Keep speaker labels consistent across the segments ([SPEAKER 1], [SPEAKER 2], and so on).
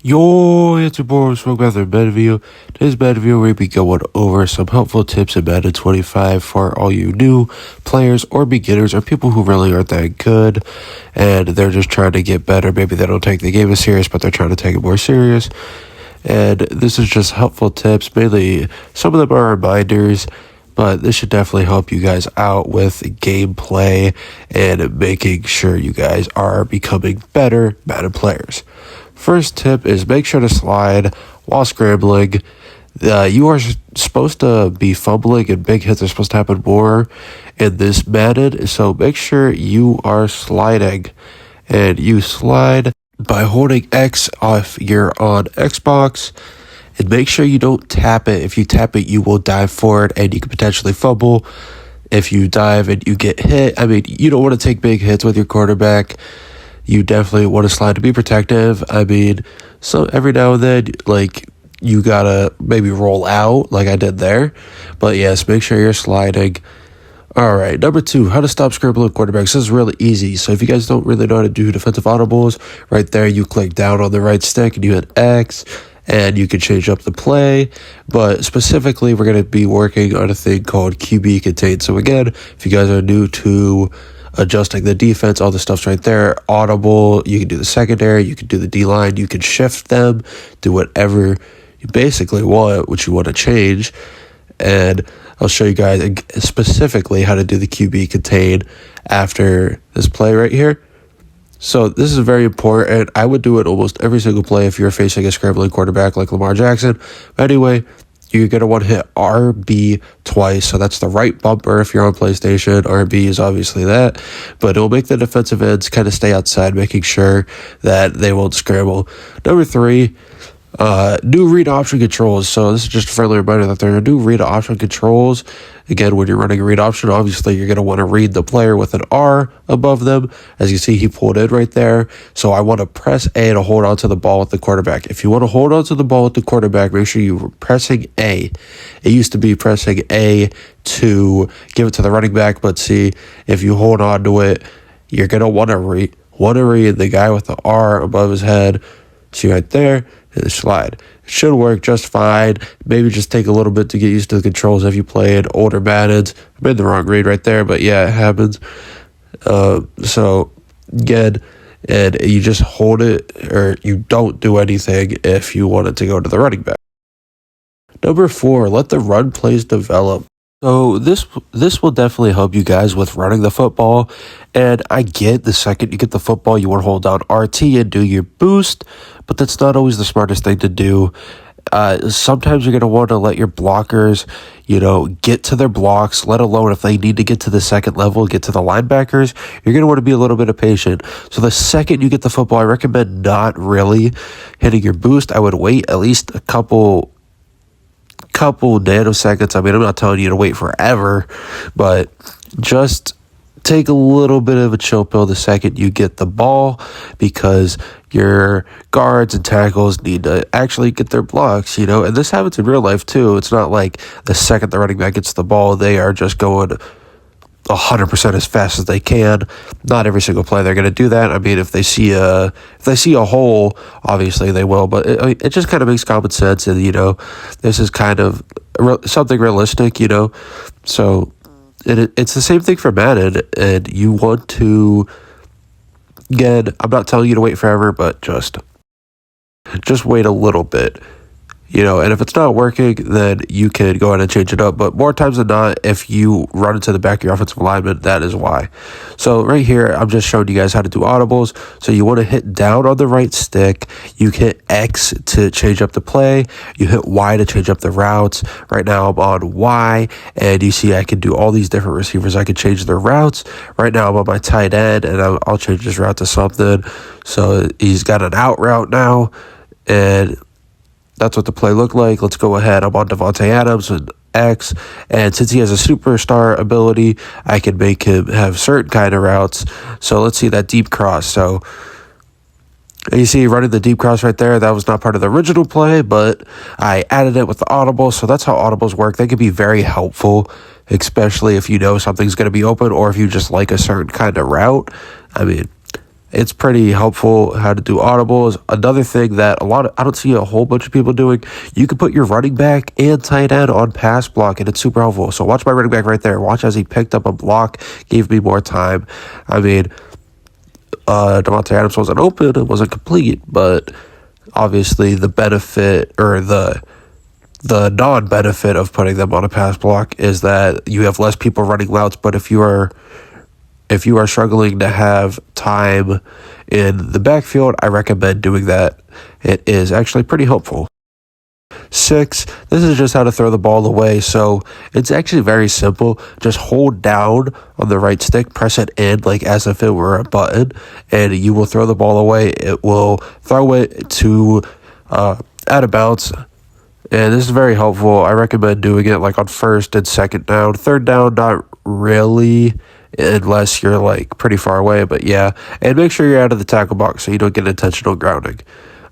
[SPEAKER 1] Yo, it's your boy, Smoke Bath and Madden video. Today's Madden video, we'll be going over some helpful tips in Madden 25 for all you new players or beginners or people who really aren't that good and they're just trying to get better. Maybe they don't take the game as serious, but they're trying to take it more serious. And this is just helpful tips. Mainly, some of them are reminders, but this should definitely help you guys out with gameplay and making sure you guys are becoming better Madden players. First tip is make sure to slide while scrambling. You are supposed to be fumbling and big hits are supposed to happen more in this Madden, so make sure you are sliding. And you slide by holding X if you're on Xbox, and make sure you don't tap it. If you tap it, you will dive forward and you could potentially fumble. If you dive and you get hit, you don't want to take big hits with your quarterback. You definitely want to slide to be protective. So every now and then, you gotta maybe roll out like I did there. But yes, make sure you're sliding. All right, number 2, how to stop scrambling quarterbacks. This is really easy. So if you guys don't really know how to do defensive audibles, right there, you click down on the right stick and you hit X, and you can change up the play. But specifically, we're going to be working on a thing called QB contain. So again, if you guys are new to adjusting the defense, all the stuff's right there. Audible, you can do the secondary, you can do the D-line, you can shift them, do whatever you basically want, which you want to change. And I'll show you guys specifically how to do the QB contain after this play right here. So this is very important. I would do it almost every single play if you're facing a scrambling quarterback like Lamar Jackson. But anyway, you're going to want to hit RB twice. So that's the right bumper if you're on PlayStation. RB is obviously that. But it'll make the defensive ends kind of stay outside, making sure that they won't scramble. Number 3, new read option controls. So this is just a friendly reminder that there are new read option controls. Again, when you're running a read option, obviously you're going to want to read the player with an R above them. As you see, he pulled in right there. So I want to press A to hold on to the ball with the quarterback. If you want to hold on to the ball with the quarterback, make sure you're pressing A. It used to be pressing A to give it to the running back, but see, if you hold on to it, you're going to want to read the guy with the R above his head. See right there, and slide. It should work just fine. Maybe just take a little bit to get used to the controls if you played older Maddens. I made the wrong read right there, but yeah, it happens. So again, and you just hold it, or you don't do anything if you want it to go to the running back. Number 4, let the run plays develop. So this will definitely help you guys with running the football. And I get the second you get the football, you want to hold down RT and do your boost, but that's not always the smartest thing to do. Sometimes you're going to want to let your blockers, get to their blocks, let alone if they need to get to the second level, get to the linebackers, you're going to want to be a little bit impatient. So the second you get the football, I recommend not really hitting your boost. I would wait at least a couple nanoseconds. I'm not telling you to wait forever, but just take a little bit of a chill pill the second you get the ball, because your guards and tackles need to actually get their blocks, and this happens in real life too. It's not like the second the running back gets the ball, they are just going 100% as fast as they can. Not every single play they're going to do that. If they see a hole, obviously they will, but it just kind of makes common sense, and this is kind of something realistic, so it's the same thing for Madden, and you want to, again, I'm not telling you to wait forever, but just wait a little bit. And if it's not working, then you can go ahead and change it up. But more times than not, if you run into the back of your offensive lineman, that is why. So right here, I'm just showing you guys how to do audibles. So you want to hit down on the right stick. You hit X to change up the play. You hit Y to change up the routes. Right now, I'm on Y, and you see I can do all these different receivers. I can change their routes. Right now, I'm on my tight end, and I'll change his route to something. So he's got an out route now, and that's what the play looked like. Let's go ahead. I'm on Devontae Adams and X. And since he has a superstar ability, I can make him have certain kind of routes. So let's see that deep cross. So you see running the deep cross right there. That was not part of the original play, but I added it with the audible. So that's how audibles work. They can be very helpful, especially if you know something's going to be open or if you just like a certain kind of route. It's pretty helpful how to do audibles. Another thing that I don't see a whole bunch of people doing, you can put your running back and tight end on pass block, and it's super helpful. So watch my running back right there. Watch as he picked up a block, gave me more time. I mean, Devontae Adams wasn't open, it wasn't complete, but obviously the benefit or the non-benefit of putting them on a pass block is that you have less people running routes. But if you are struggling to have time in the backfield, I recommend doing that. It is actually pretty helpful. 6, this is just how to throw the ball away. So it's actually very simple. Just hold down on the right stick, press it in like as if it were a button, and you will throw the ball away. It will throw it to out of bounds. And this is very helpful. I recommend doing it like on first and second down. Third down, not really, unless you're like pretty far away, but yeah. And make sure you're out of the tackle box so you don't get intentional grounding.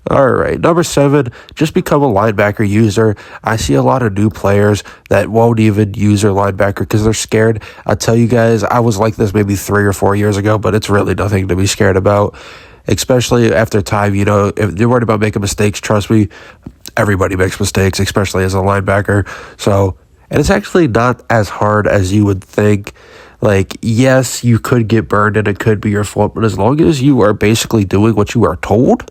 [SPEAKER 1] All right, number 7, just become a linebacker user. I see a lot of new players that won't even use their linebacker because they're scared. I tell you guys, I was like this maybe 3 or 4 years ago, but it's really nothing to be scared about, especially after time. You know, if you're worried about making mistakes, trust me, everybody makes mistakes, especially as a linebacker. So, and it's actually not as hard as you would think. Like, yes, you could get burned and it could be your fault, but as long as you are basically doing what you are told,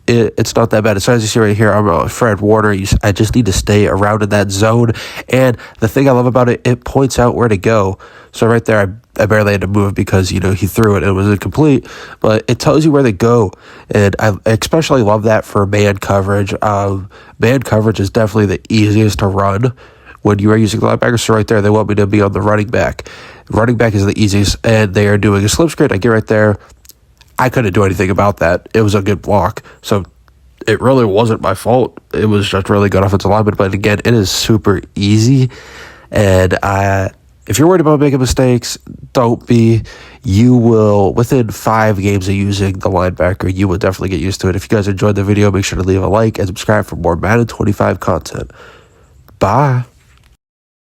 [SPEAKER 1] it's not that bad. So as you see right here, I'm a Fred Warner. I just need to stay around in that zone. And the thing I love about it, it points out where to go. So right there, I barely had to move because, you know, he threw it and it was incomplete. But it tells you where to go. And I especially love that for man coverage. Man coverage is definitely the easiest to run when you are using linebackers. So right there, they want me to be on the running back. Running back is the easiest, and they are doing a slip screen. I get right there. I couldn't do anything about that. It was a good block. So it really wasn't my fault. It was just really good offensive lineman. But again, it is super easy. And if you're worried about making mistakes, don't be. You will, within 5 games of using the linebacker, you will definitely get used to it. If you guys enjoyed the video, make sure to leave a like and subscribe for more Madden 25 content. Bye.